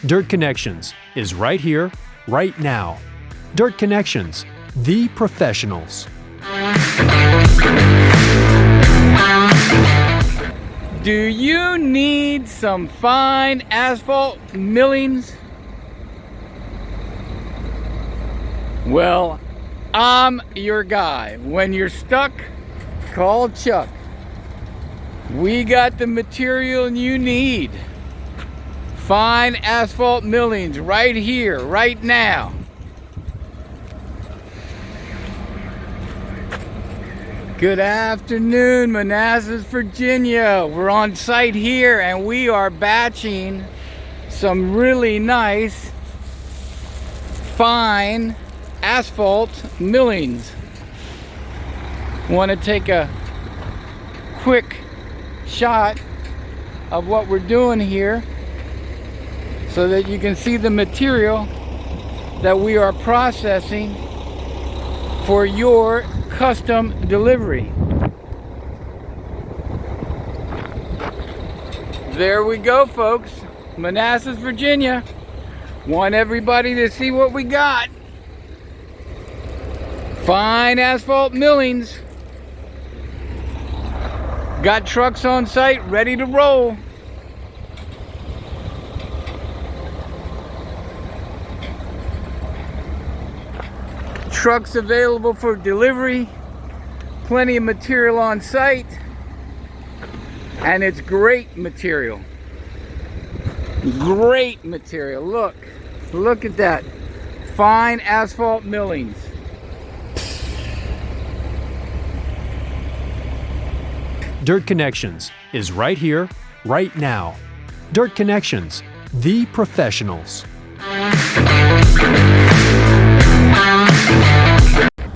Dirt Connections is right here, right now. Dirt Connections, the professionals. Do you need some fine asphalt millings? Well, I'm your guy. When you're stuck, call Chuck. We got the material you need. Fine asphalt millings right here, right now. Good afternoon, Manassas, Virginia. We're on site here and we are batching some really nice, fine asphalt millings. Want to take a quick shot of what we're doing here so that you can see the material that we are processing for your custom delivery. There we go, folks. Manassas, Virginia. Want everybody to see what we got. Fine asphalt millings. Got trucks on site ready to roll. Trucks available for delivery. Plenty of material on site. And it's great material. Great material. Look at that. Fine asphalt millings. Dirt Connections is right here, right now. Dirt Connections, the professionals.